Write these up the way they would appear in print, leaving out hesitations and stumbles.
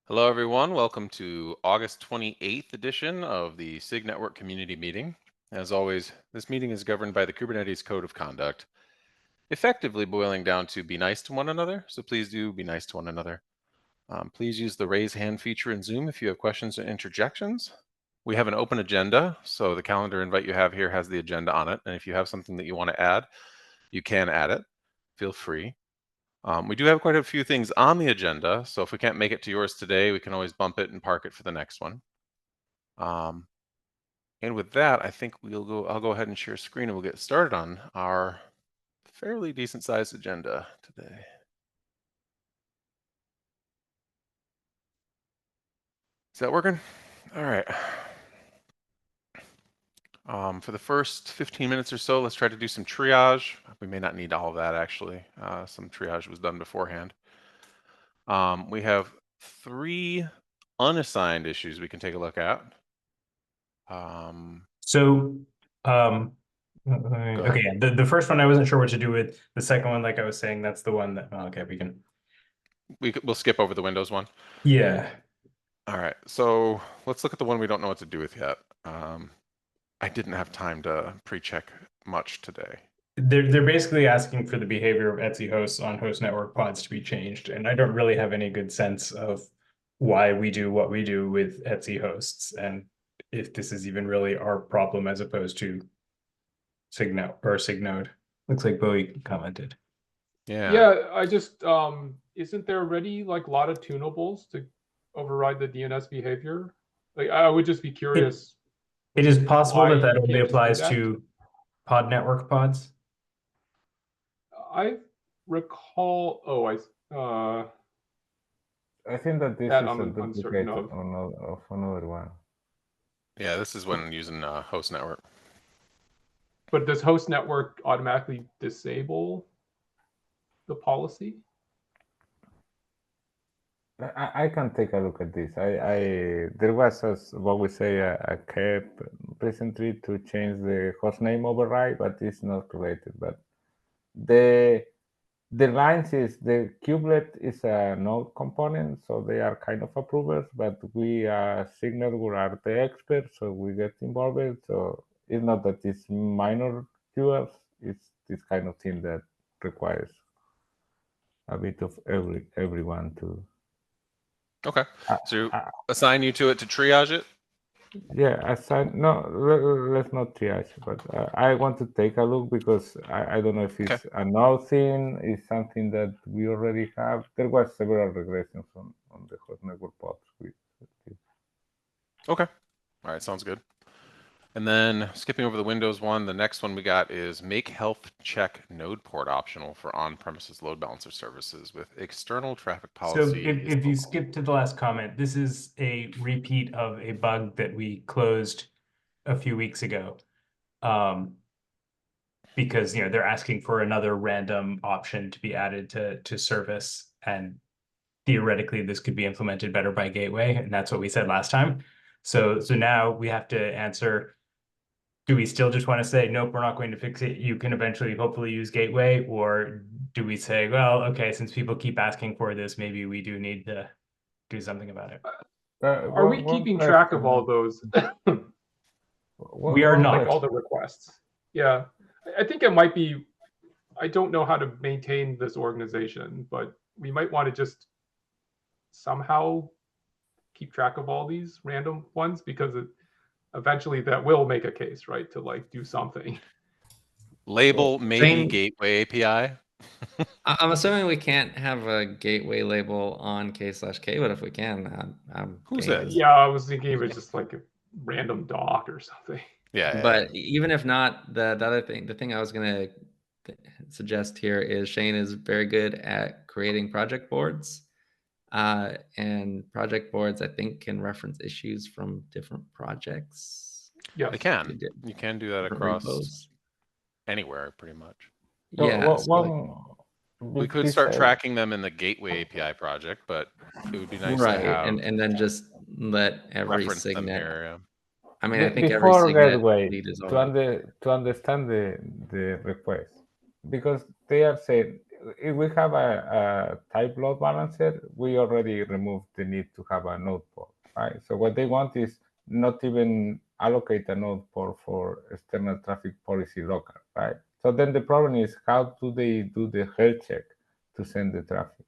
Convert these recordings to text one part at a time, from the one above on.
Hello, everyone. Welcome to August 28th edition of the SIG Network Community Meeting. As always, this meeting is governed by the Kubernetes Code of Conduct, effectively boiling down to be nice to one another. So please do be nice to one another. Please use the raise hand feature in Zoom if you have questions or interjections. We have an open agenda, so the calendar invite you have here has the agenda on it. And if you have something that you want to add, you can add it. Feel free. We do have quite a few things on the agenda, so if we can't make it to yours today, we can always bump it and park it for the next one. And with that, I think I'll go ahead and share screen and we'll get started on our fairly decent sized agenda today. Is that working? All right. For the first 15 minutes or so, let's try to do some triage. We may not need all of that, actually. Some triage was done beforehand. We have 3 unassigned issues we can take a look at. Okay, the first one I wasn't sure what to do with. The second one, like I was saying, that's the one that, okay, We'll skip over the Windows one. Yeah. All right, so let's look at the one we don't know what to do with yet. I didn't have time to pre-check much today. They're basically asking for the behavior of Etsy hosts on host network pods to be changed, and I don't really have any good sense of why we do what we do with Etsy hosts, and if this is even really our problem as opposed to SIG-Node. Looks like Bowie commented. Yeah, I just isn't there already like a lot of tunables to override the DNS behavior? Like I would just be curious. It is possible that you only can't just do applies that. to pod network pods. I recall. I think that this that is I'm a uncertain duplicate of. of another one. Yeah, this is when using host network. But does host network automatically disable the policy? I can take a look at this. There was, as what we say, a CAP recently to change the hostname override, but it's not related. But the lines is the kubelet is a node component, so they are kind of approvers. But we SIG Network are the experts, so we get involved. So it's not that it's minor QRs. It's this kind of thing that requires a bit of everyone to. Okay, so assign you to it to triage it? Yeah, no, let's not triage, but I want to take a look because I don't know if it's a null thing, it's something that we already have. There was several regressions on the host network pods. Okay, all right, sounds good. And then skipping over the Windows one, the next one we got is make health check node port optional for on-premises load balancer services with external traffic policy. So if you skip to the last comment, this is a repeat of a bug that we closed a few weeks ago. Because they're asking for another random option to be added to service, and theoretically this could be implemented better by gateway, and that's what we said last time. So now we have to answer, do we still just want to say, nope, we're not going to fix it, you can eventually hopefully use gateway, or do we say, well, okay, since people keep asking for this, maybe we do need to do something about it? Are we keeping track of all those? We are not. Like all the requests. Yeah, I think it might be, I don't know how to maintain this organization, but we might want to just somehow keep track of all these random ones, because eventually that will make a case, right, to like do something. Label maybe gateway API. I'm assuming we can't have a gateway label on k/k, but if we can, I'm Who's that? Yeah, I was thinking it was just like a random doc or something. Yeah. But even if not, the thing I was gonna suggest here is Shane is very good at creating project boards, and project boards I think can reference issues from different projects. Yeah, they can. You can do that across anywhere, pretty much. Yeah. We could start tracking them in the Gateway API project, but it would be nice to have and then just let every SIGNet. Here, I mean, I think before every Gateway lead is to understand the request, because they are saying if we have a type load balancer, we already removed the need to have a node port, right? So what they want is not even allocate a node port for external traffic policy local, right? So then the problem is, how do they do the health check to send the traffic?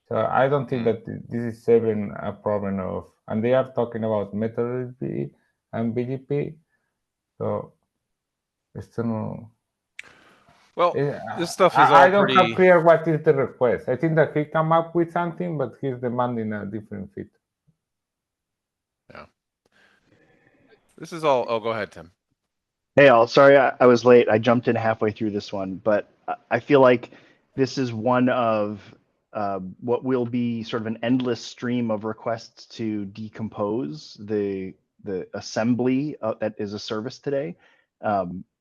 So I don't think that this is even a problem of, and they are talking about methodology and BGP. So external. Well, this stuff is all I don't pretty. have clear what is the request. I think that he come up with something, but he's demanding a different feature. Yeah. This is all. Oh, go ahead, Tim. Hey, all. Sorry, I was late. I jumped in halfway through this one, but I feel like this is one of what will be sort of an endless stream of requests to decompose the assembly that is a service today.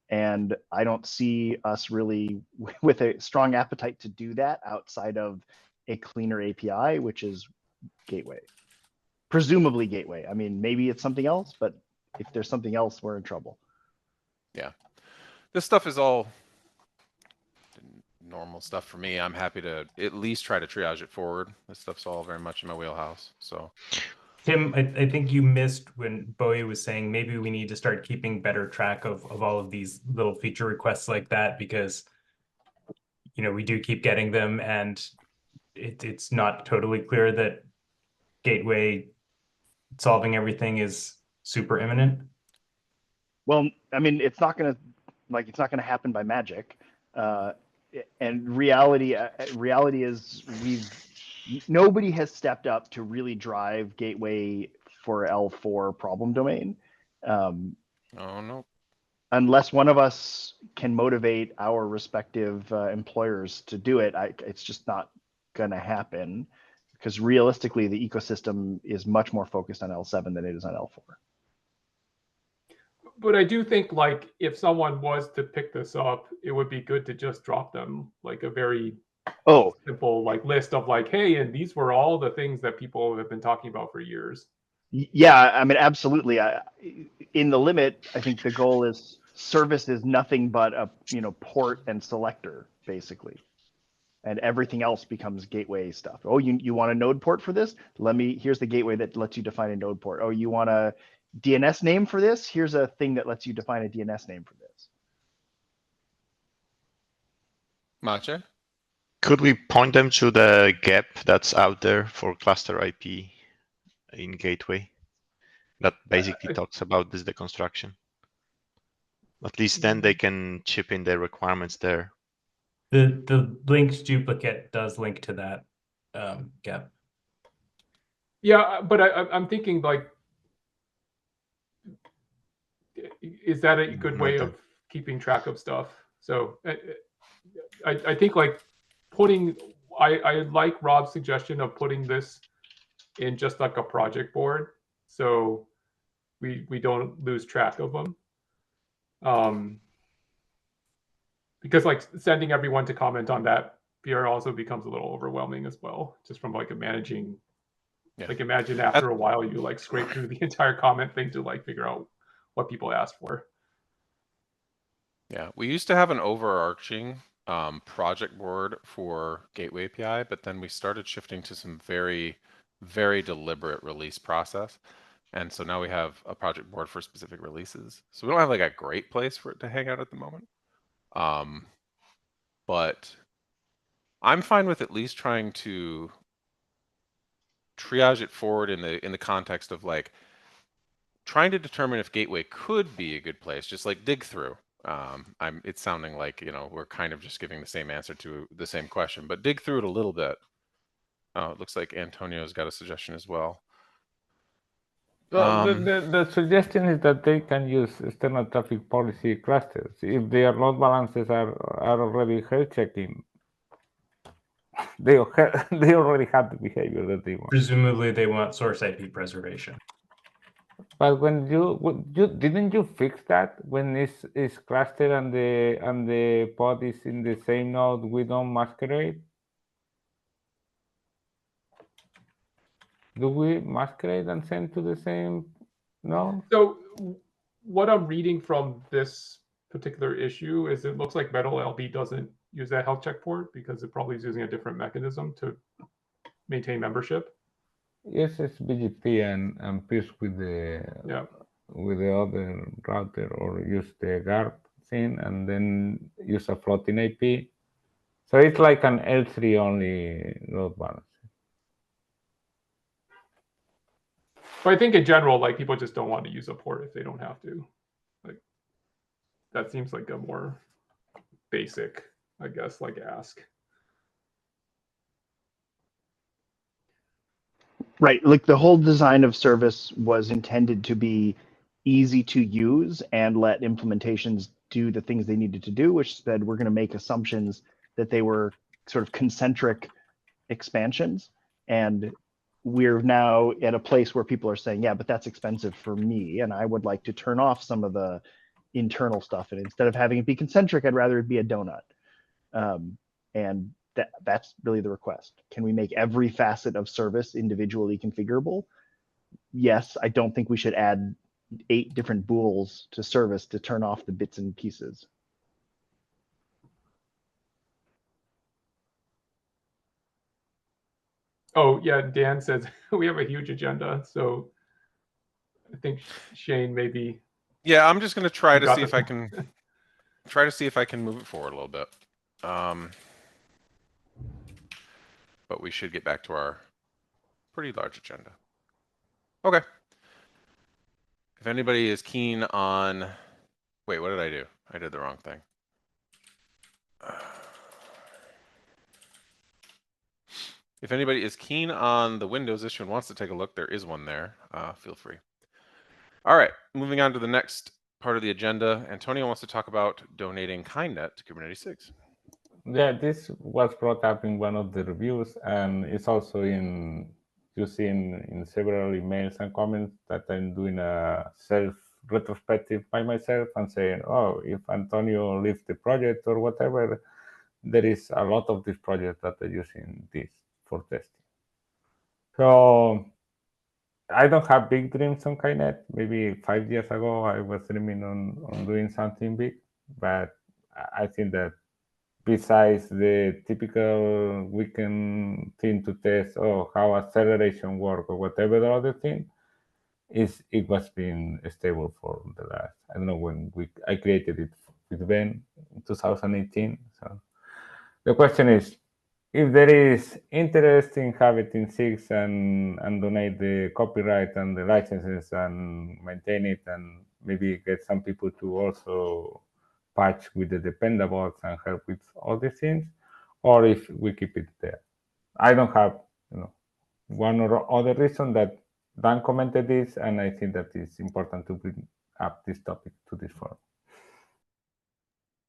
And I don't see us really with a strong appetite to do that outside of a cleaner API, which is Gateway. Presumably Gateway. I mean, maybe it's something else, but if there's something else, we're in trouble. Yeah. This stuff is all normal stuff for me. I'm happy to at least try to triage it forward. This stuff's all very much in my wheelhouse. So, Tim, I think you missed when Bowie was saying maybe we need to start keeping better track of all of these little feature requests like that, because we do keep getting them, and it's not totally clear that Gateway solving everything is super imminent. Well, I mean, it's not gonna happen by magic, and reality is nobody has stepped up to really drive Gateway for L4 problem domain. oh no. Unless one of us can motivate our respective employers to do it, it's just not gonna happen, because realistically, the ecosystem is much more focused on L7 than it is on L4. But I do think, like, if someone was to pick this up, it would be good to just drop them like a very simple list of like, hey, and these were all the things that people have been talking about for years. Yeah, I mean, absolutely. In the limit, I think the goal is service is nothing but a port and selector, basically, and everything else becomes gateway stuff. Oh, you want a node port for this? Here's the gateway that lets you define a node port. Oh, you want a DNS name for this? Here's a thing that lets you define a DNS name for this. Mache? Could we point them to the gap that's out there for cluster IP in Gateway that basically talks about this deconstruction? At least then they can chip in their requirements there. The linked duplicate does link to that gap. Yeah, but I'm thinking, like, is that a good way of keeping track of stuff? So I think, like, I like Rob's suggestion of putting this in just like a project board, so we don't lose track of them. Because, like, sending everyone to comment on that PR also becomes a little overwhelming as well, just from like managing. Yeah. Like, imagine after a while you like scrape through the entire comment thing to like figure out what people asked for. Yeah, we used to have an overarching project board for Gateway API, but then we started shifting to some very, very deliberate release process. And so now we have a project board for specific releases. So we don't have like a great place for it to hang out at the moment. But I'm fine with at least trying to triage it forward in the context of like trying to determine if Gateway could be a good place, just like dig through. It's sounding like, we're kind of just giving the same answer to the same question, but dig through it a little bit. Oh, it looks like Antonio's got a suggestion as well. Well, the suggestion is that they can use external traffic policy clusters. If their load balances are already health checking, they already have the behavior that they want. Presumably they want source IP preservation. But when didn't you fix that when it's clustered and the pod is in the same node, we don't masquerade? Do we masquerade and send to the same node? So what I'm reading from this particular issue is it looks like Metal LB doesn't use that health check port because it probably is using a different mechanism to maintain membership. Yes, it's BGP and peers with the other router, or use the GARP thing and then use a floating IP. So it's like an L3 only load balancer. But I think in general, like people just don't want to use a port if they don't have to. Like that seems like a more basic, I guess, like ask. Right. Like the whole design of service was intended to be easy to use and let implementations do the things they needed to do, which said we're going to make assumptions that they were sort of concentric expansions. And we're now at a place where people are saying, yeah, but that's expensive for me. And I would like to turn off some of the internal stuff. And instead of having it be concentric, I'd rather it be a donut. And that's really the request. Can we make every facet of service individually configurable? Yes, I don't think we should add 8 different bools to service to turn off the bits and pieces. Oh yeah, Dan says we have a huge agenda, so I think Shane maybe. Yeah, I'm just going to try to got see this if I one. can move it forward a little bit. But we should get back to our pretty large agenda. Okay. If anybody is keen on, wait, what did I do? I did the wrong thing. If anybody is keen on the Windows issue and wants to take a look, there is one there. Feel free. All right, moving on to the next part of the agenda. Antonio wants to talk about donating KindNet to Kubernetes SIGs. Yeah, this was brought up in one of the reviews, and it's also you see in several emails and comments that I'm doing a self-retrospective by myself and saying, oh, if Antonio leaves the project or whatever, there is a lot of these projects that are using this for testing. So I don't have big dreams on KindNet. Maybe 5 years ago, I was dreaming on doing something big, but I think that besides the typical weekend thing to test how acceleration work or whatever the other thing, it was being stable for the last, I don't know when I created it with Ben in 2018. So the question is, if there is interest in having SIGs and donate the copyright and the licenses and maintain it, and maybe get some people to also patch with the dependables and help with all these things, or if we keep it there. I don't have one or other reason that Dan commented this, and I think that it's important to bring up this topic to this forum.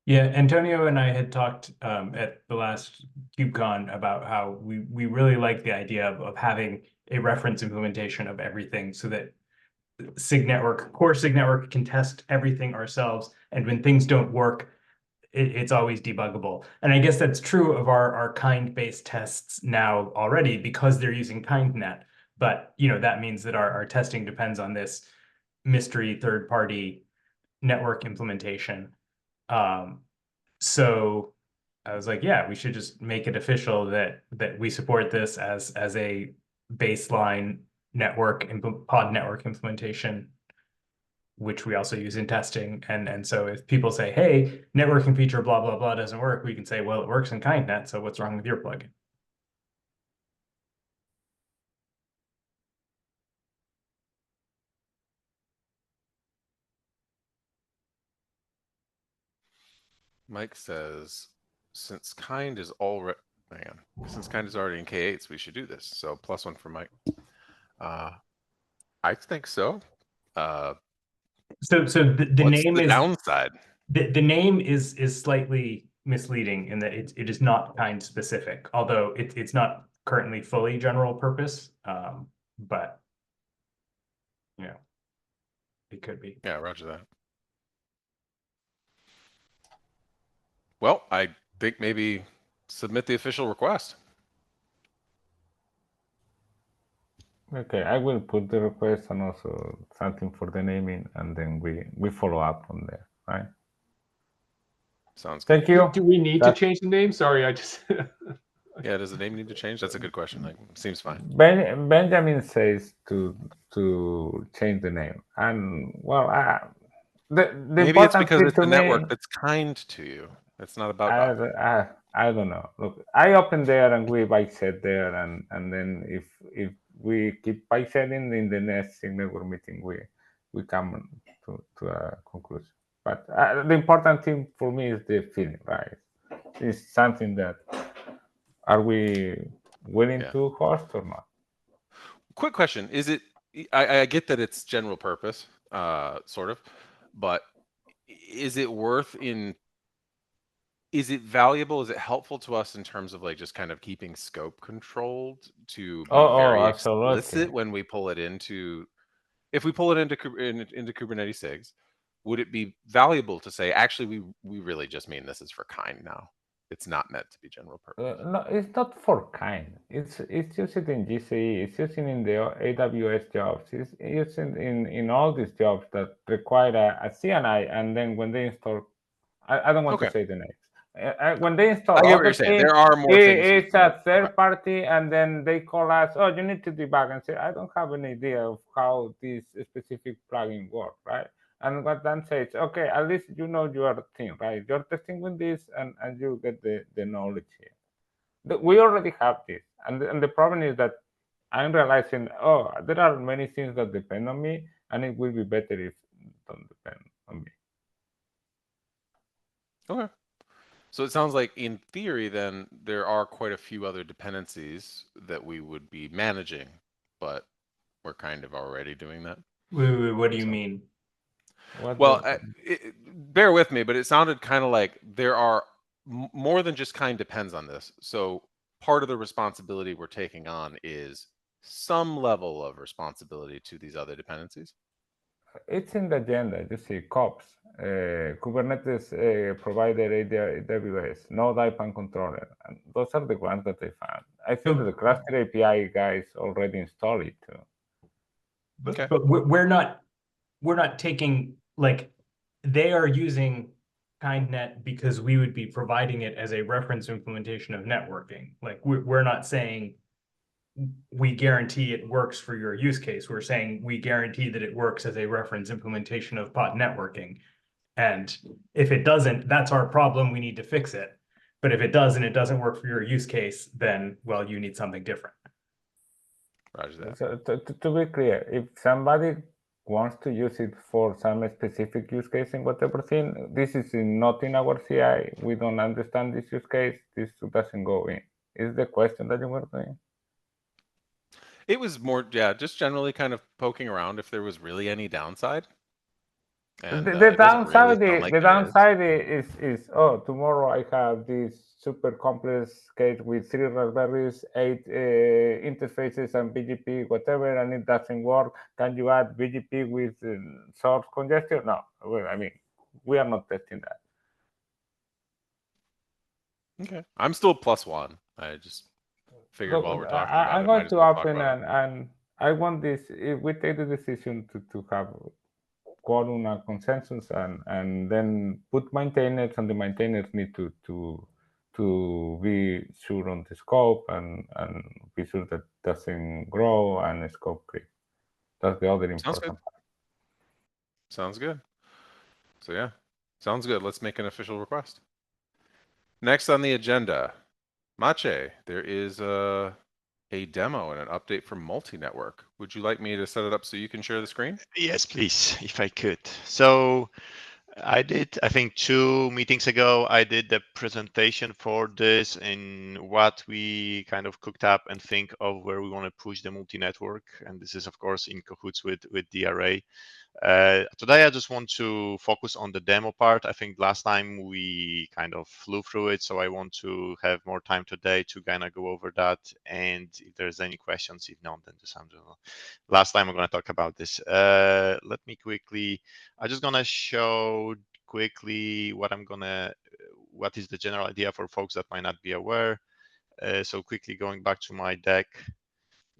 Yeah, Antonio and I had talked at the last KubeCon about how we really like the idea of having a reference implementation of everything so that core SIG network can test everything ourselves. And when things don't work, it's always debuggable. And I guess that's true of our kind-based tests now already because they're using KindNet. But that means that our testing depends on this mystery third-party network implementation. So I was like, yeah, we should just make it official that we support this as a baseline pod network implementation, which we also use in testing. And so if people say, hey, networking feature blah blah blah doesn't work, we can say, well, it works in KindNet, so what's wrong with your plugin? Mike says, since Kind is already in K8s, we should do this. So +1 for Mike. I think so. So the name is downside. The name is slightly misleading in that it is not kind specific, although it's not currently fully general purpose. But it could be. Yeah, roger that. Well, I think maybe submit the official request. Okay, I will put the request and also something for the naming, and then we follow up on there, right? Sounds good. Thank you. Do we need to That's- change the name? Sorry, I just. Yeah, does the name need to change? That's a good question. Like, seems fine. Benjamin says to change the name, and well, the Maybe it's important because thing it's to a me, network that's kind to you. It's not about docking. I don't know. Look, I open there and we bike set there, and then if we keep bike setting in the next SIG Network meeting, we come to a conclusion. But the important thing for me is the feeling, right? It's something that are we willing Yeah. to host or not? Quick question: Is it? I get that it's general purpose, sort of, but is it worth in? Is it valuable? Is it helpful to us in terms of like just kind of keeping scope controlled to be very Absolutely. explicit when we pull it into? If we pull it into into Kubernetes SIGs, would it be valuable to say actually we really just mean this is for kind now? It's not meant to be general purpose. No, it's not for kind. It's used in GCE. It's used in the AWS jobs. It's used in all these jobs that require a CNI, and then when they install, I don't want to Okay. say the names. When they I install get all what the you're saying. things, There are more things. you it's can- a third party, and then they call us. Oh, you need to debug, and say, I don't have an idea of how this specific plugin works, right? And what Dan says, okay, at least you know your thing, right? You're testing with this, and you get the knowledge here. We already have this, and the problem is that I'm realizing, oh, there are many things that depend on me, and it will be better if it don't depend on me. Okay. So it sounds like in theory, then there are quite a few other dependencies that we would be managing, but we're kind of already doing that. Wait, what do you So- mean? Well, bear with me, but it sounded kind of like there are more than just kind depends on this. So part of the responsibility we're taking on is some level of responsibility to these other dependencies. It's in the agenda. You see, COPS, Kubernetes provider AWS, Node IPAN controller, and those are the ones that I found. I think that the cluster API guys already installed it too. Okay. But we're not taking, like, they are using KindNet because we would be providing it as a reference implementation of networking. Like, we're not saying we guarantee it works for your use case. We're saying we guarantee that it works as a reference implementation of pod networking. And if it doesn't, that's our problem. We need to fix it. But if it does and it doesn't work for your use case, then, well, you need something different. Roger that. So to be clear, if somebody wants to use it for some specific use case in whatever thing, this is not in our CI. We don't understand this use case. This doesn't go in. Is the question that you were doing? It was more, yeah, just generally kind of poking around if there was really any downside. And The it doesn't really downside, sound like the there is. downside is oh, tomorrow I have this super complex case with 3 Raspberries, 8 interfaces, and BGP, whatever, and it doesn't work. Can you add BGP with source congestion? No, well, I mean, we are not testing that. Okay. I'm still +1. I just figured Look, while we're talking about I'm it, going might as to well talk open about it. and I want this. If we take the decision to have quorum and consensus, and then put maintainers, and the maintainers need to be sure on the scope and be sure that doesn't grow and scope creep. That's the other Sounds good. important part. Sounds good. So yeah, sounds good. Let's make an official request. Next on the agenda, Mache, there is a demo and an update for multi-network. Would you like me to set it up so you can share the screen? Yes, please, if I could. So I think 2 meetings ago, I did the presentation for this in what we kind of cooked up and think of where we want to push the multi-network. And this is, of course, in cahoots with DRA. Today, I just want to focus on the demo part. I think last time we kind of flew through it, so I want to have more time today to kind of go over that. And if there's any questions, if not, then just last time I'm going to talk about this. Let me quickly, I'm just going to show quickly what is the general idea for folks that might not be aware. So quickly going back to my deck.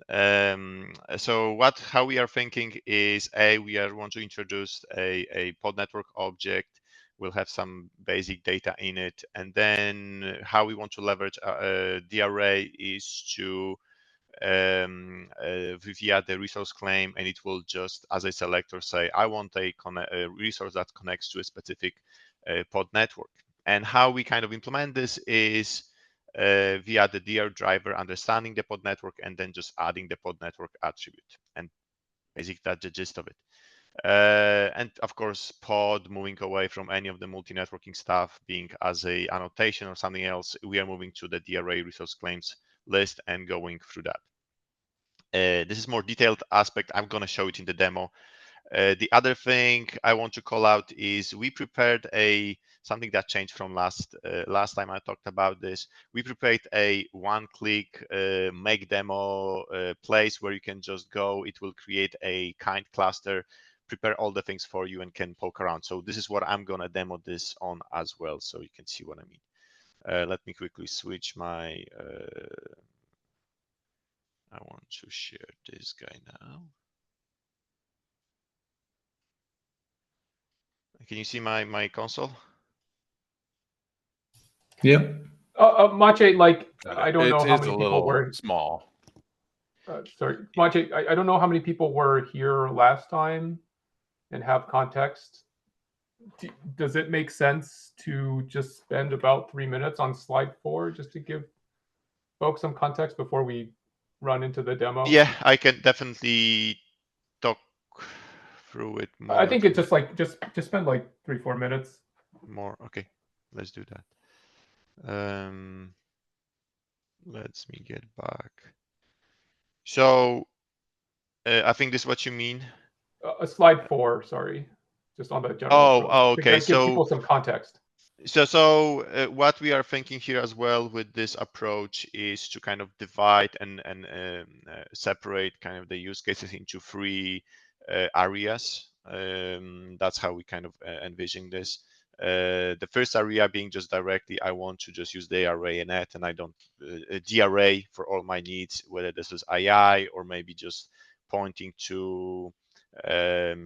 So how we are thinking is we want to introduce a pod network object will have some basic data in it. And then how we want to leverage the array is to via the resource claim, and it will just, as a selector, say, I want a resource that connects to a specific pod network. And how we kind of implement this is via the DR driver, understanding the pod network, and then just adding the pod network attribute. And basically that's the gist of it. And of course, pod moving away from any of the multi-networking stuff being as a annotation or something else, we are moving to the DRA resource claims list and going through that. This is more detailed aspect. I'm going to show it in the demo. The other thing I want to call out is we prepared something that changed from last time I talked about this. We prepared a one-click make demo place where you can just go. It will create a kind cluster, prepare all the things for you, and can poke around. So this is what I'm going to demo this on as well, so you can see what I mean. Let me quickly switch my I want to share this guy now. Can you see my console? Yep. Mache, like, I don't know how It's many a people little were. small. Sorry, Mache, I don't know how many people were here last time and have context. Does it make sense to just spend about 3 minutes on slide 4 just to give folks some context before we run into the demo? Yeah, I can definitely talk through it more. I think it's just like just spend like 3-4 minutes. More. Okay, let's do that. Let's me get back. So I think this is what you mean. Slide 4, sorry, just on the general approach. Okay. To give people some context. So what we are thinking here as well with this approach is to kind of divide and separate kind of the use cases into 3 areas. That's how we kind of envision this. The first area being just directly, I want to just use the array and net, and I don't DRA for all my needs, whether this is II or maybe just pointing to a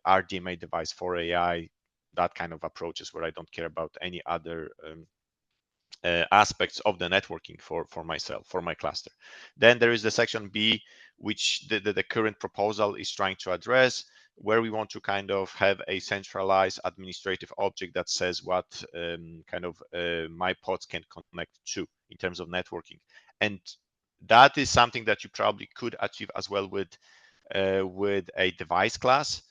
RDMA device for AI. That kind of approaches where I don't care about any other aspects of the networking for myself, for my cluster. Then there is the section B, which the current proposal is trying to address, where we want to kind of have a centralized administrative object that says what kind of my pods can connect to in terms of networking. And that is something that you probably could achieve as well with a device class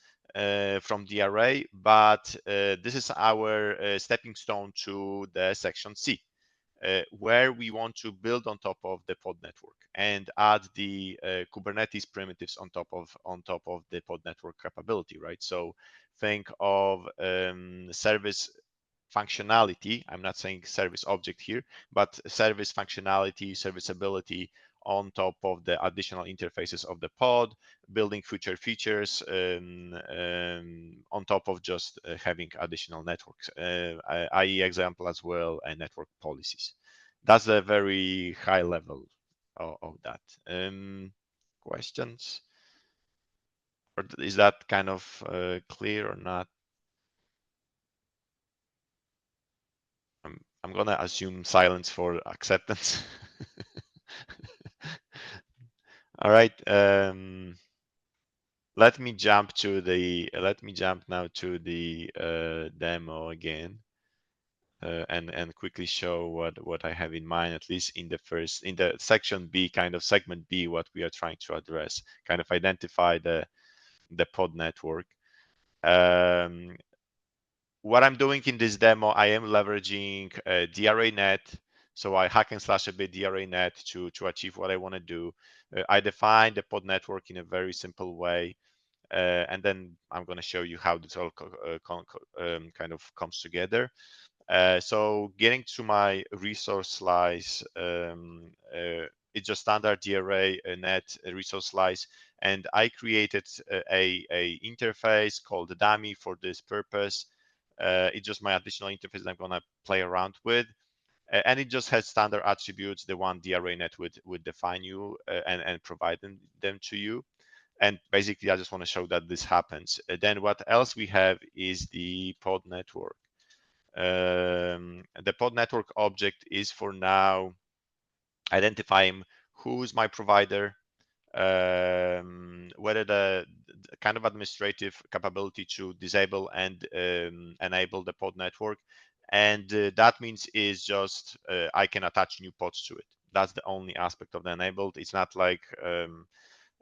from the array, but this is our stepping stone to the section C, where we want to build on top of the pod network and add the Kubernetes primitives on top of the pod network capability, right? So think of service functionality. I'm not saying service object here, but service functionality, serviceability on top of the additional interfaces of the pod, building future features on top of just having additional networks, i.e. example as well, and network policies. That's a very high level of that. Questions? Or is that kind of clear or not? I'm gonna assume silence for acceptance. All right. Let me jump now to the demo again, and quickly show what I have in mind, at least in the section B, kind of segment B, what we are trying to address, kind of identify the pod network. What I'm doing in this demo, I am leveraging DRA net. So I hack and slash a bit DRA net to achieve what I want to do. I define the pod network in a very simple way. And then I'm going to show you how this all kind of comes together. So getting to my resource slice, it's just standard DRA net resource slice, and I created a interface called the dummy for this purpose. It's just my additional interface that I'm going to play around with. And it just has standard attributes, the one DRA net would define you and provide them to you. And basically, I just want to show that this happens. Then what else we have is the pod network. The pod network object is for now identifying who's my provider, whether the kind of administrative capability to disable and enable the pod network. And that means is just I can attach new pods to it. That's the only aspect of the enabled. It's not like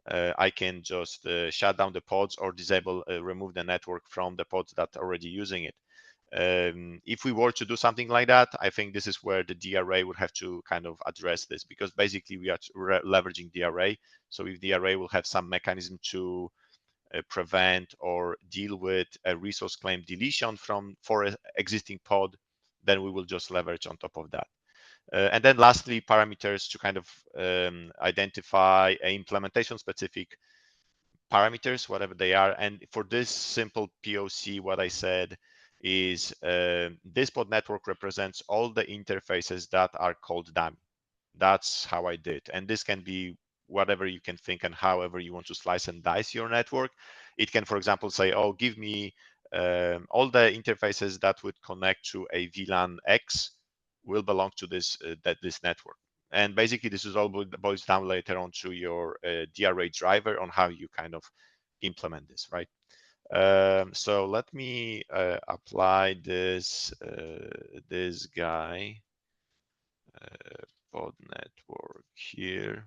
I can just shut down the pods or disable, remove the network from the pods that are already using it. If we were to do something like that, I think this is where the DRA would have to kind of address this, because basically we are leveraging DRA. So if DRA will have some mechanism to prevent or deal with a resource claim deletion for an existing pod, then we will just leverage on top of that. And then lastly, parameters to kind of identify implementation specific parameters, whatever they are. And for this simple POC, what I said is this pod network represents all the interfaces that are called dummy. That's how I did. And this can be whatever you can think and however you want to slice and dice your network. It can, for example, say, oh, give me all the interfaces that would connect to a VLAN X will belong to this network. And basically, this is all boils down later on to your DRA driver on how you kind of implement this, right? So let me apply this this guy pod network here.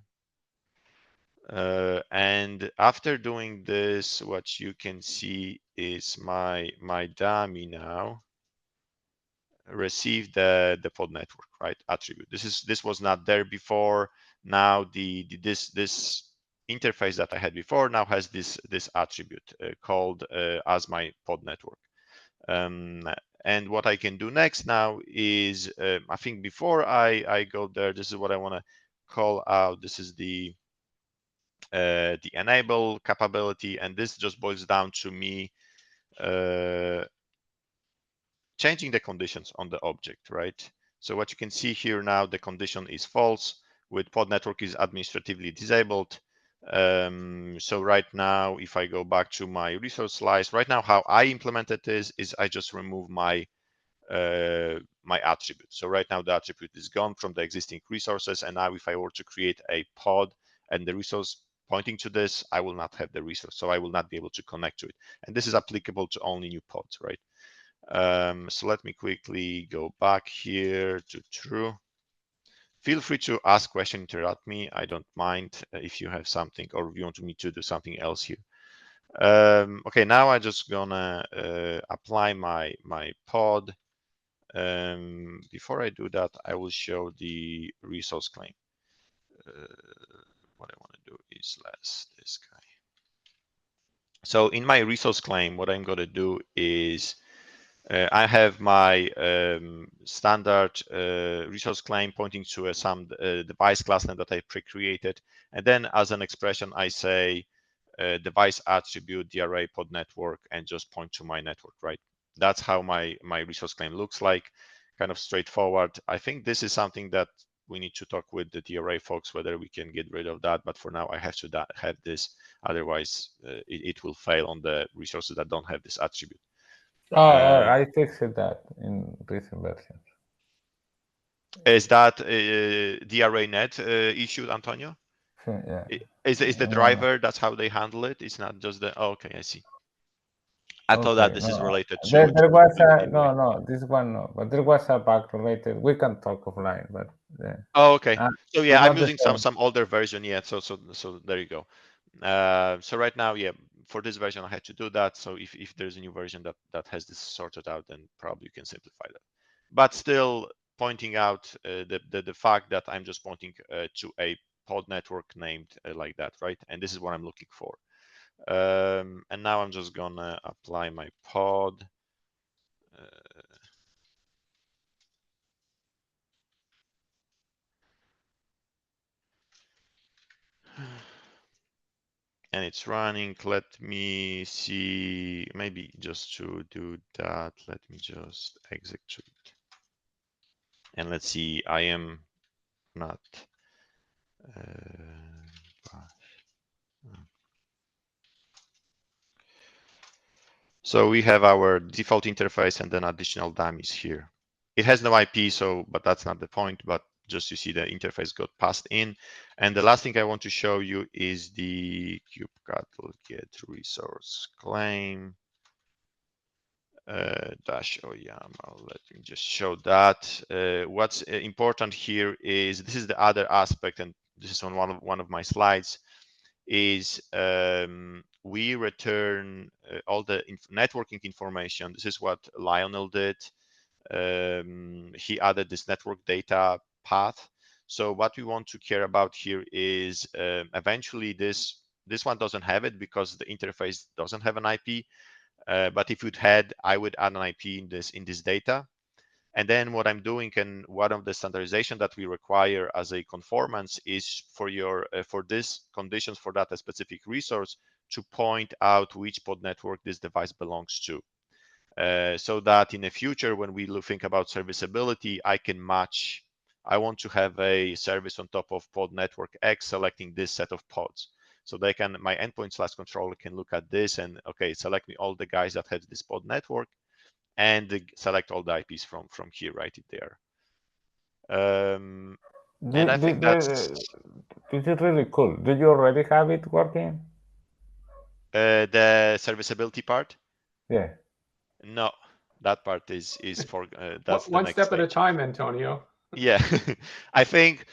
And after doing this, what you can see is my dummy now receive the pod network, right, attribute. This was not there before. Now this interface that I had before now has this attribute called as my pod network. And what I can do next now is I think before I go there, this is what I want to call out. This is the enable capability, and this just boils down to me changing the conditions on the object, right? So what you can see here now, the condition is false with pod network is administratively disabled. So right now, if I go back to my resource slice, right now how I implemented this is I just remove my my attribute. So right now the attribute is gone from the existing resources, and now if I were to create a pod and the resource pointing to this, I will not have the resource, so I will not be able to connect to it. And this is applicable to only new pods, right? So let me quickly go back here to true. Feel free to ask question, interrupt me. I don't mind if you have something or if you want me to do something else here. Okay, now I'm just gonna apply my pod. Before I do that, I will show the resource claim. What I want to do is this guy. So in my resource claim, what I'm going to do is I have my standard resource claim pointing to some device class name that I pre-created. And then as an expression, I say device attribute, DRA pod network, and just point to my network, right? That's how my resource claim looks like, kind of straightforward. I think this is something that we need to talk with the DRA folks, whether we can get rid of that. But for now, I have to have this. Otherwise, it will fail on the resources that don't have this attribute. I fixed that in recent versions. Is that DRA net issued, Antonio? Yeah. Is the driver, that's how they handle it? It's not just the, oh, okay, I see. I thought that this is related to. There was no, this one no, but there was a bug related. We can talk offline, but yeah. Oh, okay. So yeah, I'm using same. some older version. Yeah, so there you go. So right now, yeah, for this version, I had to do that. So if there's a new version that has this sorted out, then probably you can simplify that. But still pointing out the fact that I'm just pointing to a pod network named like that, right? And this is what I'm looking for. And now I'm just gonna apply my pod. And it's running. Let me see, maybe just to do that, let me just execute. And let's see, I am not So we have our default interface and then additional dummies here. It has no IP, but that's not the point, but just you see the interface got passed in. And the last thing I want to show you is the kubectl get resource claim dash OYAML. Let me just show that. What's important here is, this is the other aspect, and this is on one of my slides, is we return all the networking information. This is what Lionel did. He added this network data path. So what we want to care about here is eventually this one doesn't have it because the interface doesn't have an IP. But if it had, I would add an IP in this data. And then what I'm doing, and one of the standardization that we require as a conformance, is for your for this conditions for that specific resource to point out which pod network this device belongs to, so that in the future when we think about serviceability, I can match. I want to have a service on top of pod network X selecting this set of pods. So they can, my endpoint/controller can look at this and, okay, select me all the guys that have this pod network, and select all the IPs from here, right there. And I think that's this is really cool. Do you already have it working? the serviceability part. Yeah. No, that part is for that's the One next step stage. at a time, Antonio. Yeah, I think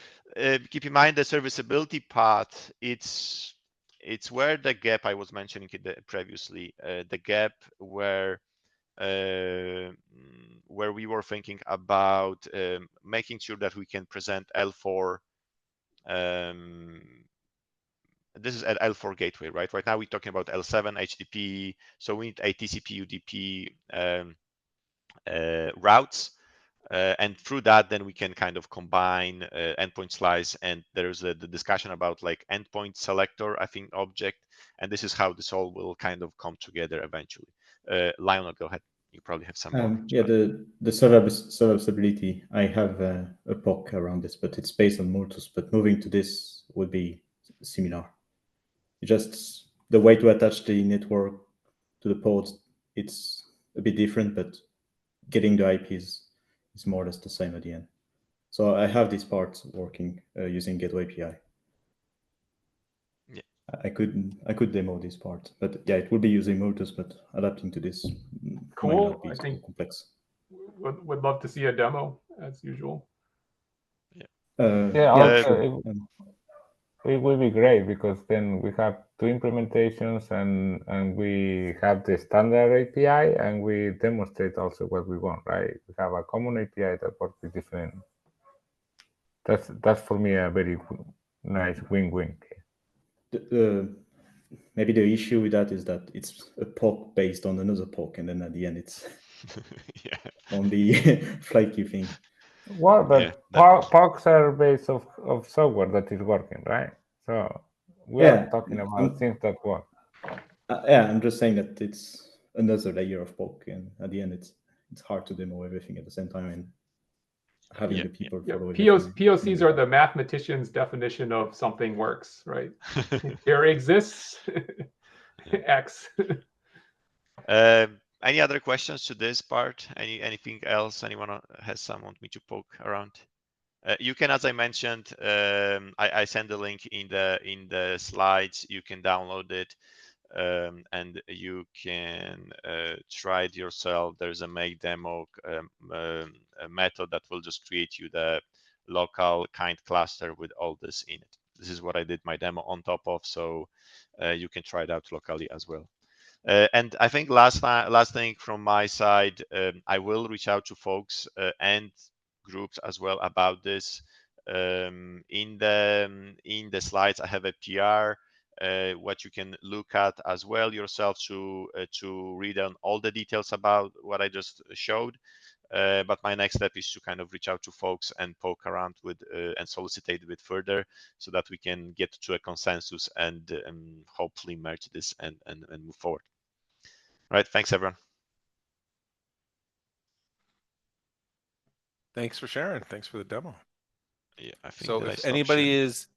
keep in mind the serviceability part. It's where the gap I was mentioning previously, the gap where we were thinking about making sure that we can present L4. This is at L4 gateway, right? Right now we're talking about L7 HTTP, so we need a TCP UDP routes. And through that, then we can kind of combine endpoint slice, and there's the discussion about like endpoint selector, I think, object, and this is how this all will kind of come together eventually. Lionel, go ahead. You probably have some more. Yeah, the serviceability, I have a POC around this, but it's based on Multus, but moving to this would be similar. Just the way to attach the network to the pods, it's a bit different, but getting the IPs is more or less the same at the end. So I have this part working using Gateway API. Yeah. I could demo this part, but yeah, it will be using Multus, but adapting to this Cool. might not be I so think complex. would love to see a demo as usual. Yeah, sure. it will be great because then we have two implementations and we have the standard API and we demonstrate also what we want, right? We have a common API that works with different. That's for me a very nice win-win. Maybe the issue with that is that it's a POC based on another POC, and then at the end it's yeah. on the flaky thing. Well, but Yeah, POCs are based of software that is working, right? So we are talking about things that work. Yeah, I'm just saying that it's another layer of POC, and at the end it's hard to demo everything at the same time and having the people follow everything. POCs are the mathematician's definition of something works, right? There exists X. Any other questions to this part? Anything else? Anyone has some want me to poke around? You can, as I mentioned, I send the link in the slides. You can download it, and you can try it yourself. There's a make demo a method that will just create you the local kind cluster with all this in it. This is what I did my demo on top of, so you can try it out locally as well. And I think last thing from my side, I will reach out to folks and groups as well about this. In the slides, I have a PR, what you can look at as well yourself to read on all the details about what I just showed. But my next step is to kind of reach out to folks and poke around with and solicitate a bit further so that we can get to a consensus and hopefully merge this and move forward. All right, thanks everyone. Thanks for sharing. Thanks for the demo. Yeah, I think so if anybody is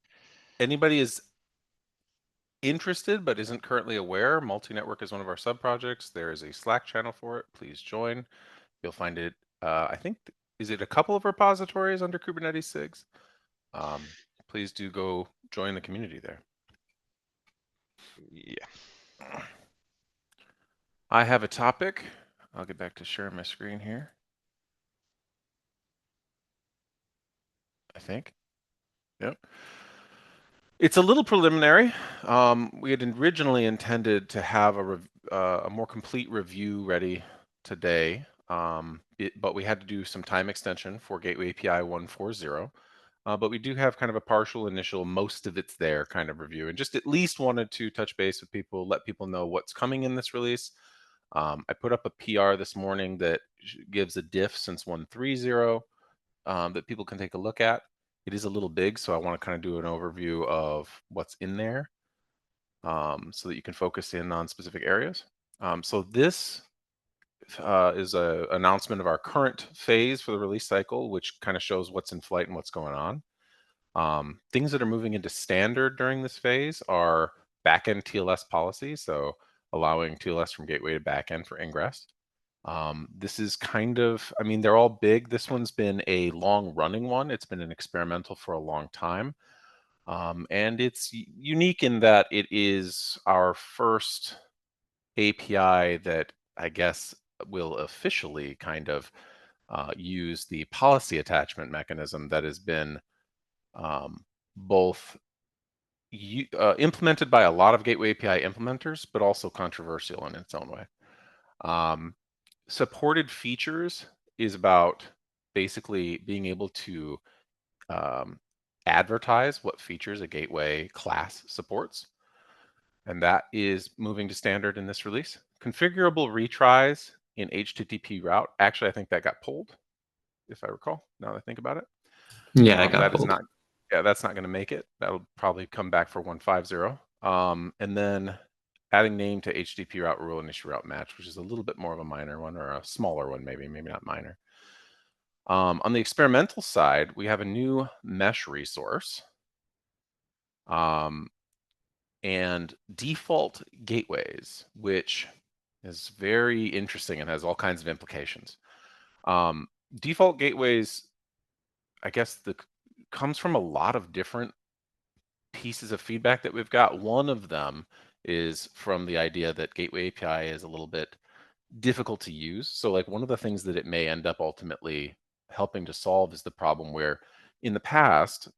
interested but isn't currently aware, multi-network is one of our sub-projects. There is a Slack channel for it. Please join. You'll find it, I think, is it a couple of repositories under Kubernetes SIGs? Please do go join the community there. Yeah. I have a topic. I'll get back to sharing my screen here. I think. Yep. It's a little preliminary. We had originally intended to have a more complete review ready today, but we had to do some time extension for Gateway API 1.4.0. But we do have kind of a partial initial, most of it's there kind of review, and just at least wanted to touch base with people, let people know what's coming in this release. I put up a PR this morning that gives a diff since 1.3.0 that people can take a look at. It is a little big, so I want to kind of do an overview of what's in there so that you can focus in on specific areas. So this is an announcement of our current phase for the release cycle, which kind of shows what's in flight and what's going on. Things that are moving into standard during this phase are backend TLS policy, so allowing TLS from gateway to backend for ingress. This is kind of, I mean, they're all big. This one's been a long running one. It's been an experimental for a long time. And it's unique in that it is our first API that I guess will officially kind of use the policy attachment mechanism that has been both implemented by a lot of Gateway API implementers, but also controversial in its own way. Supported features is about basically being able to advertise what features a gateway class supports. And that is moving to standard in this release. Configurable retries in HTTP route. Actually, I think that got pulled, if I recall, now that I think about it. Yeah, that got that pulled. is not, yeah, that's not going to make it. That'll probably come back for 1.5.0. And then adding name to HTTP route rule and issue route match, which is a little bit more of a minor one, or a smaller one, maybe not minor. On the experimental side, we have a new mesh resource and default gateways, which is very interesting and has all kinds of implications. Default gateways, I guess, comes from a lot of different pieces of feedback that we've got. One of them is from the idea that Gateway API is a little bit difficult to use. So like one of the things that it may end up ultimately helping to solve is the problem where in the past,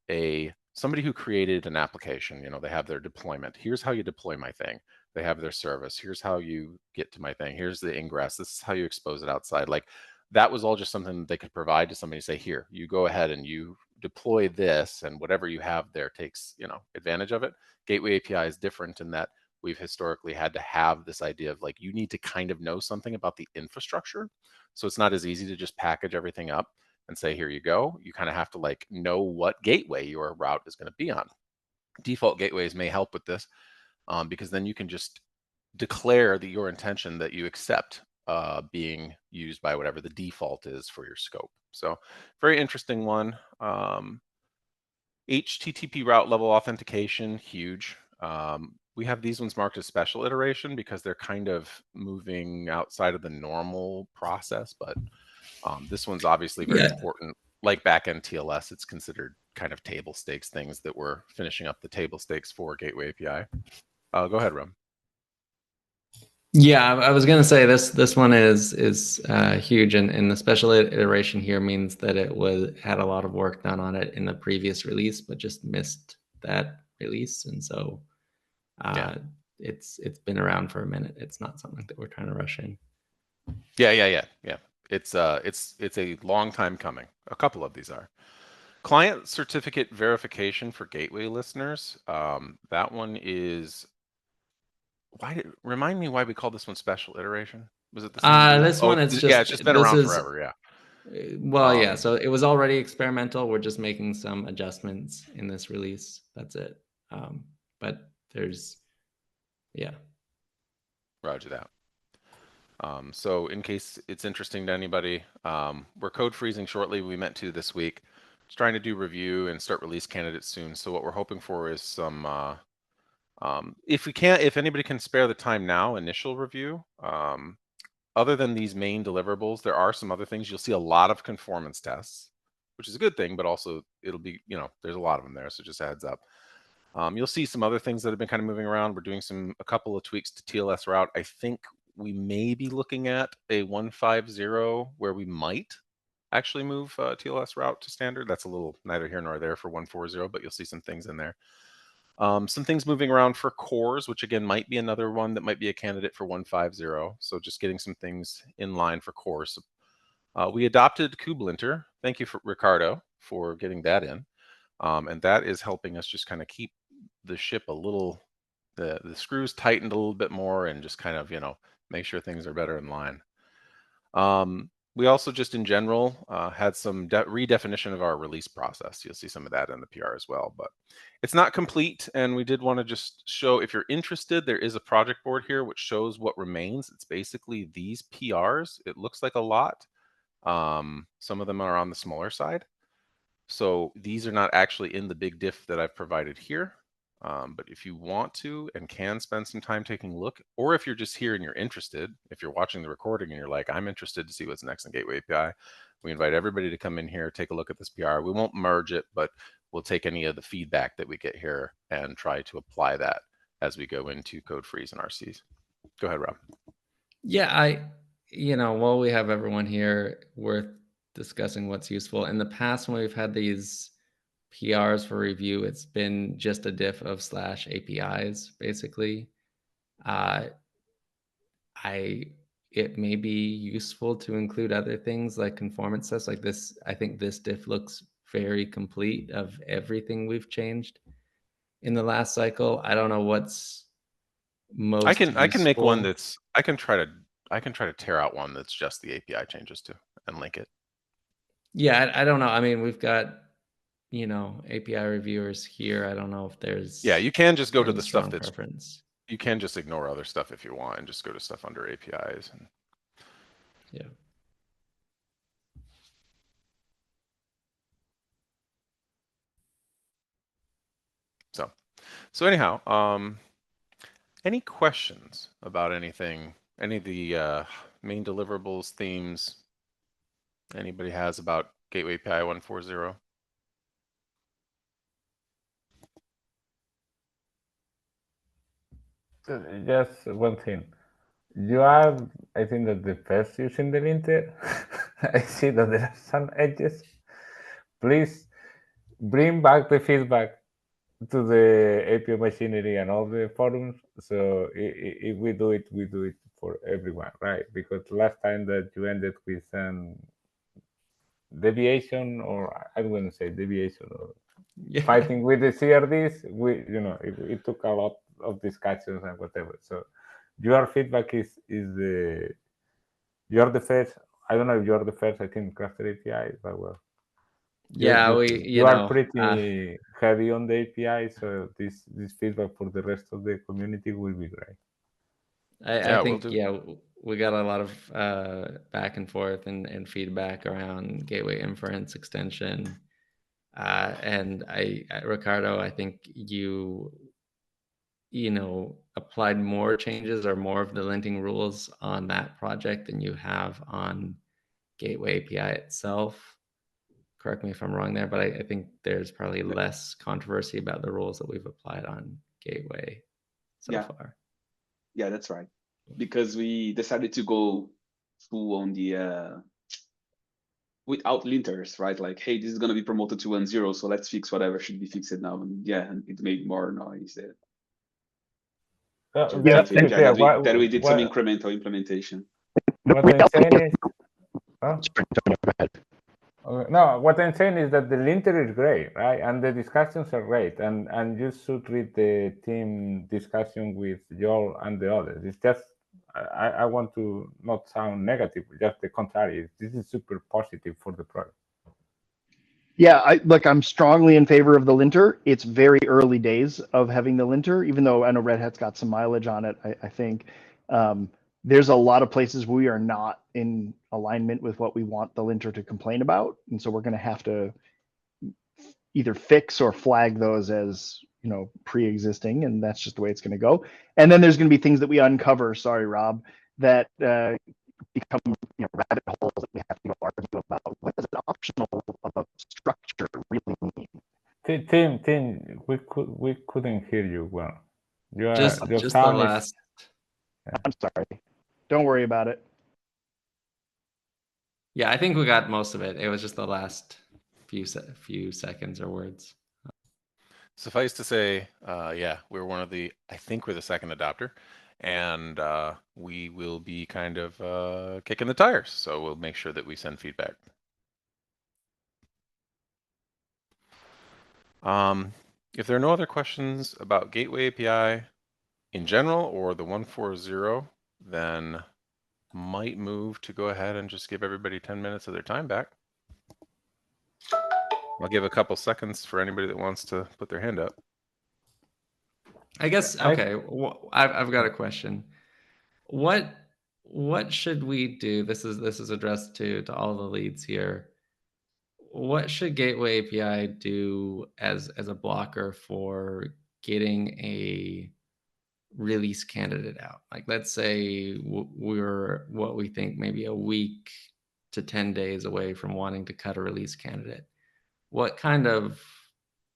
somebody who created an application, they have their deployment. Here's how you deploy my thing. They have their service. Here's how you get to my thing. Here's the ingress. This is how you expose it outside. Like that was all just something that they could provide to somebody, say, here, you go ahead and you deploy this, and whatever you have there takes, advantage of it. Gateway API is different in that we've historically had to have this idea of like, you need to kind of know something about the infrastructure. So it's not as easy to just package everything up and say, here you go. You kind of have to like know what gateway your route is going to be on. Default gateways may help with this because then you can just declare your intention that you accept being used by whatever the default is for your scope. So very interesting one. HTTP route level authentication, huge. We have these ones marked as special iteration because they're kind of moving outside of the normal process, but this one's obviously very important. Like backend TLS, it's considered kind of table stakes things that we're finishing up the table stakes for Gateway API. Go ahead, Rom. Yeah, I was gonna say this one is huge, and the special iteration here means that it had a lot of work done on it in the previous release, but just missed that release, and so it's been around for a minute. It's not something that we're trying to rush in. Yeah. It's a long time coming. A couple of these are. Client certificate verification for gateway listeners. That one is. Remind me why we called this one special iteration? Was it the same deal? This one, it's just, it's just been around forever. Yeah. Well, yeah. So it was already experimental. We're just making some adjustments in this release. That's it. But there's, yeah. Roger that. So in case it's interesting to anybody, we're code freezing shortly. We meant to this week. Just trying to do review and start release candidates soon. So what we're hoping for is some If anybody can spare the time now, initial review. Other than these main deliverables, there are some other things. You'll see a lot of conformance tests, which is a good thing, but also it'll be, there's a lot of them there. So just a heads up. You'll see some other things that have been kind of moving around. We're doing a couple of tweaks to TLS route. I think we may be looking at a 150 where we might actually move TLS route to standard. That's a little neither here nor there for 140, but you'll see some things in there. Some things moving around for cores, which again might be another one that might be a candidate for 150. So just getting some things in line for cores. We adopted kubelinter. Thank you, Ricardo, for getting that in. And that is helping us just kind of keep the ship a little, the screws tightened a little bit more and just kind of, make sure things are better in line. We also just in general had some redefinition of our release process. You'll see some of that in the PR as well, but it's not complete. And we did want to just show, if you're interested, there is a project board here which shows what remains. It's basically these PRs. It looks like a lot. Some of them are on the smaller side. So these are not actually in the big diff that I've provided here. But if you want to and can spend some time taking a look, or if you're just here and you're interested, if you're watching the recording and you're like, I'm interested to see what's next in Gateway API, we invite everybody to come in here, take a look at this PR. We won't merge it, but we'll take any of the feedback that we get here and try to apply that as we go into code freeze and RCs. Go ahead, Rob. Yeah, while we have everyone here, worth discussing what's useful. In the past, when we've had these PRs for review, it's been just a diff of /APIs, basically. It may be useful to include other things like conformance tests like this. I think this diff looks very complete of everything we've changed in the last cycle. I don't know what's most I can make one useful. that's, I can try to tear out one that's just the API changes to and link it. Yeah, I don't know. I mean, we've got, API reviewers here. I don't know if there's. Yeah, you can just go to any the stuff strong that's preference. You can just ignore other stuff if you want and just go to stuff under APIs. And Yeah. So anyhow, any questions about anything, any of the main deliverables, themes anybody has about Gateway API 140? Just one thing. You are, I think, that the first using the linter. I see that there are some edges. Please bring back the feedback to the API machinery and all the forums. So if we do it for everyone, right? Because last time that you ended with some deviation, or I wouldn't say deviation, or fighting with the CRDs, it took a lot of discussions and whatever. So your feedback is you're the first. I don't know if you're the first. I think cluster API, but well. Yeah, you are pretty heavy on the API, so this feedback for the rest of the community will be great. I think we got a lot of back and forth and feedback around gateway inference extension, and Ricardo, I think you applied more changes or more of the linting rules on that project than you have on gateway API itself. Correct me if I'm wrong there, but I think there's probably less controversy about the rules that we've applied on gateway so far. Yeah, that's right. Because we decided to go full on the without linters, right? Like, hey, this is gonna be promoted to 1.0, so let's fix whatever should be fixed now. And and it made more noise there. That we did some incremental implementation. What I'm saying is, no, what I'm saying is that the linter is great, right? And the discussions are great, and you should read the team discussion with Joel and the others. It's just I want to not sound negative, just the contrary. This is super positive for the product. Yeah, I'm strongly in favor of the linter. It's very early days of having the linter, even though I know Red Hat's got some mileage on it. I think there's a lot of places we are not in alignment with what we want the linter to complain about. And so we're going to have to either fix or flag those as pre-existing, and that's just the way it's going to go. And then there's going to be things that we uncover. Sorry, Rob, that become rabbit holes that we have to go argue about. What does an optional structure really mean? Tim, we couldn't hear you well. Your Just the sound is. last. I'm sorry. Don't worry about it. Yeah, I think we got most of it. It was just the last few seconds or words. Suffice to say, yeah, I think we're the second adopter, and we will be kind of kicking the tires. So we'll make sure that we send feedback. If there are no other questions about Gateway API in general or the 140, then might move to go ahead and just give everybody 10 minutes of their time back. I'll give a couple seconds for anybody that wants to put their hand up. I guess, okay, I've got a question. What should we do? This is addressed to all the leads here. What should Gateway API do as a blocker for getting a release candidate out? Like, let's say we're what we think maybe a week to 10 days away from wanting to cut a release candidate. What kind of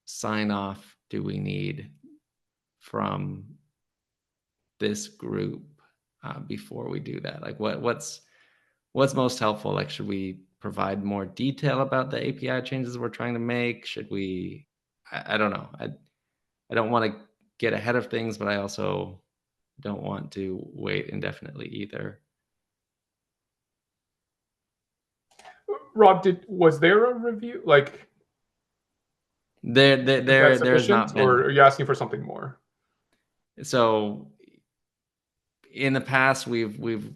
sign off do we need from this group before we do that? Like, what's most helpful? Like, should we provide more detail about the API changes we're trying to make? Should we? I don't know. I don't want to get ahead of things, but I also don't want to wait indefinitely either. Rob, was there a review? Like, there's not been. Or are you asking for something more? So in the past, we've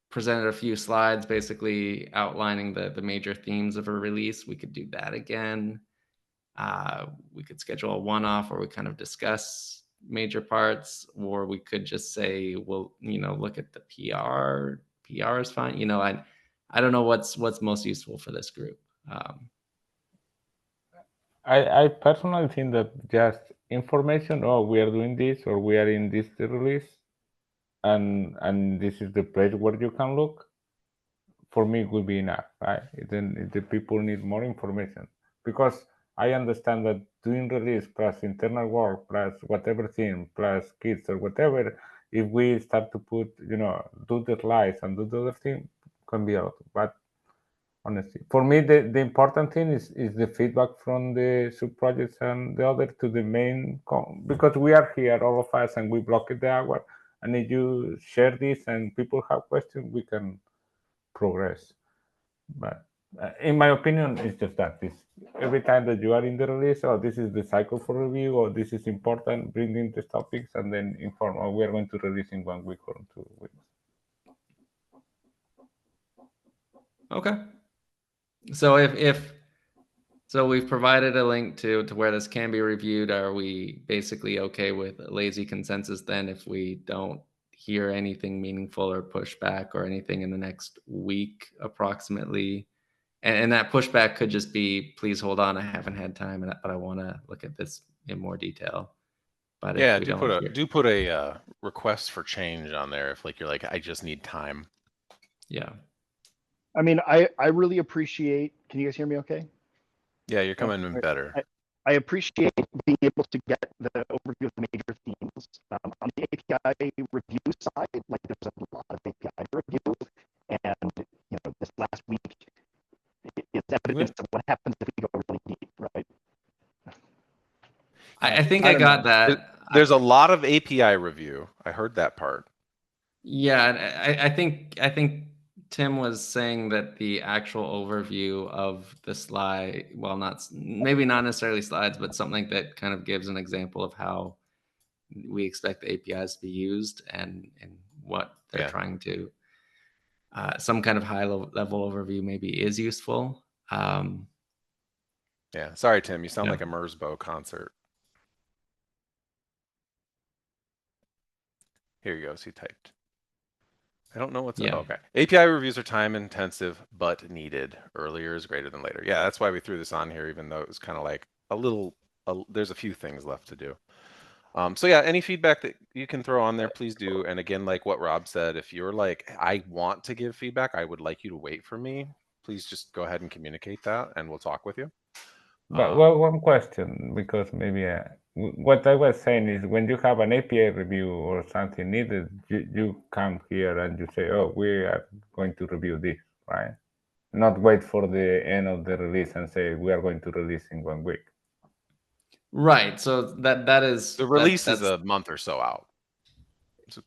presented a few slides basically outlining the major themes of a release. We could do that again. We could schedule a one-off where we kind of discuss major parts, or we could just say, well, look at the PR. PR is fine. I don't know what's most useful for this group. I personally think that just information, we are doing this, or we are in this release, and this is the place where you can look, for me would be enough, right? Then the people need more information, because I understand that doing release plus internal work plus whatever thing plus kids or whatever, if we start to put, do the slides and do the other thing, can be a lot. But honestly, for me, the important thing is the feedback from the sub projects and the other to the main, because we are here, all of us, and we block it the hour. And if you share this and people have questions, we can progress. But in my opinion, it's just that every time that you are in the release, this is the cycle for review, or this is important, bring in the topics, and then inform, we are going to release in 1 week or 2 weeks. Okay. So so we've provided a link to where this can be reviewed. Are we basically okay with a lazy consensus then if we don't hear anything meaningful or pushback or anything in the next week approximately? And that pushback could just be, please hold on, I haven't had time, but I want to look at this in more detail. But yeah, if we do put a request for change on there if you're like, I just need time. Yeah. I mean, I really appreciate. Can you guys hear me? Okay. Yeah, you're coming in better. I appreciate being able to get the overview of the major themes. On the API review side, there's a lot of API review, and this last week, it's evidence of what happens if we go really deep, right? I think I got that. There's a lot of API review. I heard that part. Yeah, I think Tim was saying that the actual overview of the slide, well, maybe not necessarily slides, but something that kind of gives an example of how we expect the APIs to be used and what they're trying to. Some kind of high level overview maybe is useful. Yeah, sorry, Tim. You sound like a Mersbo concert. Here you go. He typed. I don't know what's okay. API reviews are time intensive, but needed. Earlier is greater than later. Yeah, that's why we threw this on here, even though it was kind of like a little there's a few things left to do. So yeah, any feedback that you can throw on there, please do. And again, like what Rob said, if you're like, I want to give feedback, I would like you to wait for me. Please just go ahead and communicate that, and we'll talk with you. But well, one question, because maybe what I was saying is when you have an API review or something needed, you come here and you say, oh, we are going to review this, right? Not wait for the end of the release and say we are going to release in 1 week. Right. So that is the release is a month or so out. So,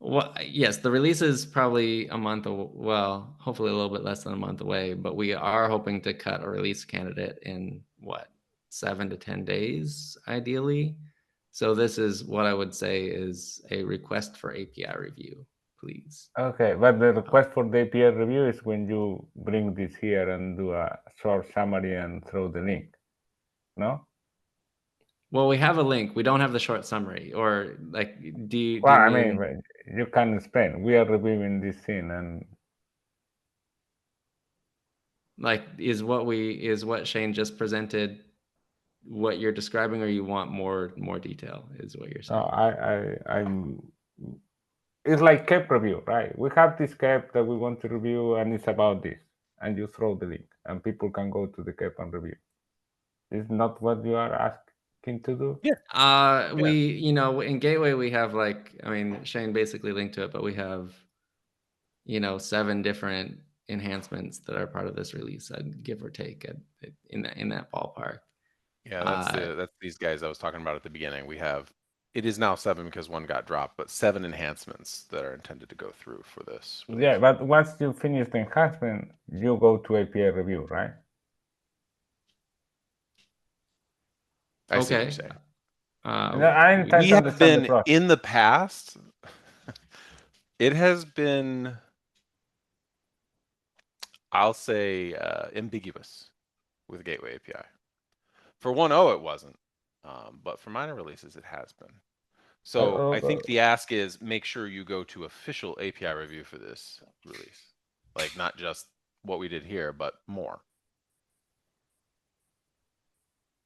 well, yes, the release is probably a month, well, hopefully a little bit less than a month away, but we are hoping to cut a release candidate in 7 to 10 days, ideally. So this is what I would say is a request for API review, please. Okay, but the request for the API review is when you bring this here and do a short summary and throw the link, no? Well, we have a link. We don't have the short summary, or like, do you mean, you can explain. We are reviewing this thing, and like, is what Shane just presented what you're describing, or you want more detail? Is what you're saying? I'm. It's like CAP review, right? We have this CAP that we want to review, and it's about this, and you throw the link, and people can go to the CAP and review. Is not what you are asking to do? Yeah. We, in Gateway, we have Shane basically linked to it, but we have, 7 different enhancements that are part of this release, give or take, in that ballpark. Yeah, that's these guys I was talking about at the beginning. It is now 7 because 1 got dropped, but 7 enhancements that are intended to go through for this. Yeah, but once you finish the enhancement, you go to API review, right? I see what you're saying. We have been in the past. It has been, I'll say, ambiguous with Gateway API. For 1.0, it wasn't, but for minor releases, it has been. So I think the ask is make sure you go to official API review for this release, like not just what we did here, but more.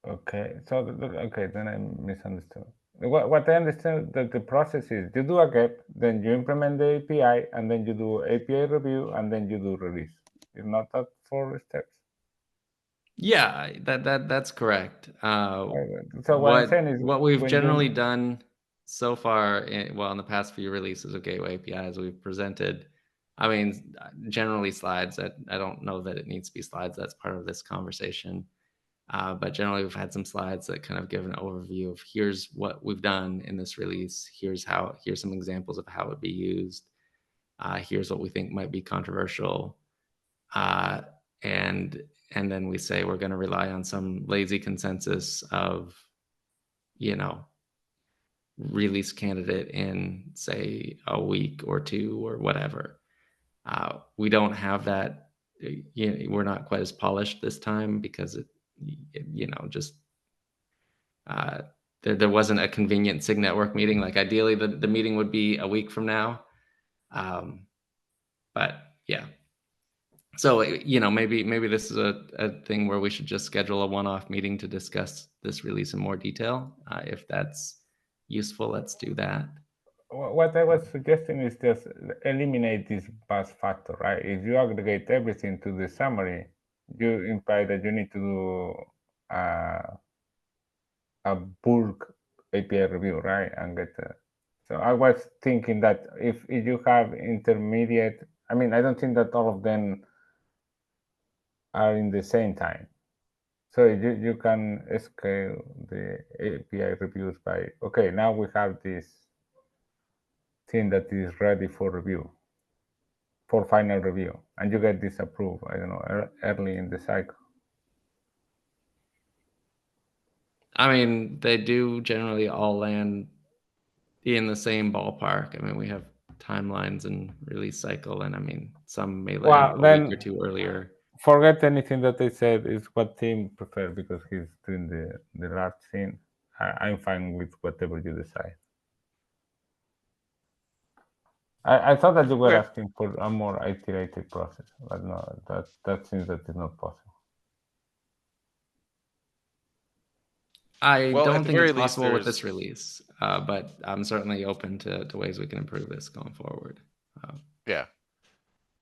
Okay, so then I misunderstood. What I understand that the process is you do a gap, then you implement the API, and then you do API review, and then you do release. It's not that 4 steps. Yeah, that's correct. So what I'm saying is what we've generally done so far, in the past few releases of Gateway APIs, we've presented, generally slides. I don't know that it needs to be slides. That's part of this conversation. But generally, we've had some slides that kind of give an overview of here's what we've done in this release. Here's some examples of how it would be used. Here's what we think might be controversial. And then we say we're going to rely on some lazy consensus of, release candidate in, say, a week or 2 or whatever. We don't have that. We're not quite as polished this time because there wasn't a convenient SIG Network meeting. Like ideally, the meeting would be a week from now. But yeah. So, maybe this is a thing where we should just schedule a one-off meeting to discuss this release in more detail. If that's useful, let's do that. What I was suggesting is just eliminate this buzz factor, right? If you aggregate everything to the summary, you imply that you need to do a bulk API review, right? And get so I was thinking that if you have intermediate, I don't think that all of them are in the same time. So you can scale the API reviews by, okay, now we have this thing that is ready for review, for final review, and you get this approved, I don't know, early in the cycle. They do generally all land in the same ballpark. We have timelines and release cycle, and some may land a week or 2 earlier. Forget anything that I said. Is what Tim prefer because he's doing the large thing. I'm fine with whatever you decide. I thought that you were asking for a more iterative process, but no, that seems that is not possible. I Well, at don't the think very it's least, possible with there's- this release, but I'm certainly open to ways we can improve this going forward. Yeah.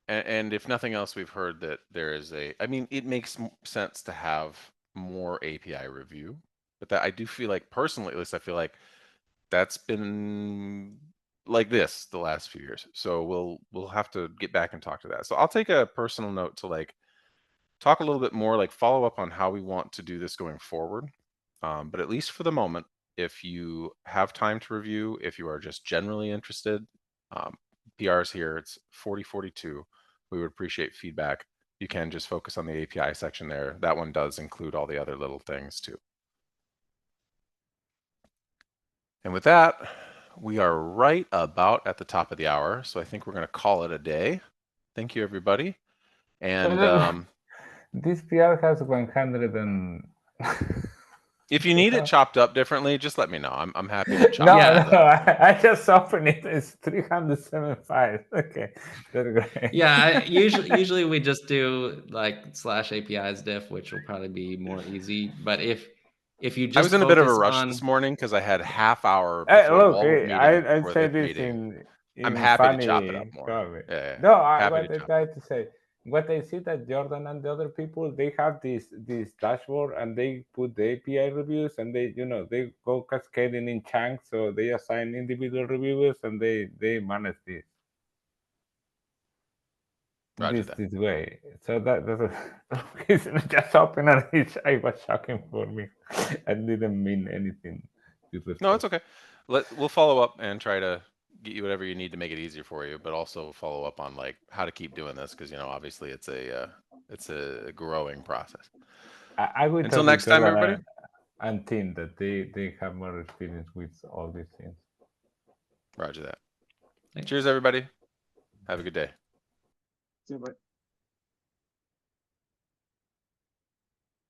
And if nothing else, we've heard that there is I mean, it makes sense to have more API review, but that I do feel like personally, at least I feel like that's been like this the last few years. So we'll have to get back and talk to that. So I'll take a personal note to like talk a little bit more, like follow up on how we want to do this going forward. But at least for the moment, if you have time to review, if you are just generally interested, PR's here, it's 4042. We would appreciate feedback. You can just focus on the API section there. That one does include all the other little things too. And with that, we are right about at the top of the hour. So I think we're going to call it a day. Thank you, everybody. And this PR has 100 and if you need it chopped up differently, just let me know. I'm happy to chop no, it no, up. I just opened it. It's 375. Okay, that's great. Yeah, usually we just do like /APIs diff, which will probably be more easy. But if you just I was in a bit of a focus rush on- this morning because I had half hour Hey, before look, wall of meeting I for say this this meeting. in I'm happy to funny chop it up more. comment. Yeah, No, happy what to I chop try to say, what I see that Jordan and the other people, they have this dashboard and they put the API reviews and they they go cascading in chunks, so they assign individual reviewers and they manage this. Roger This way. So that's just open and I was shocking for me. I didn't mean anything. No, it's okay. We'll follow up and try to get you whatever you need to make it easier for you, but also follow up on like how to keep doing this because obviously it's a growing process. I will Until talk next with time, Jordan everybody. and team that they have more experience with all these things. Roger that. Thanks. Cheers, everybody. Have a good day. Yeah, but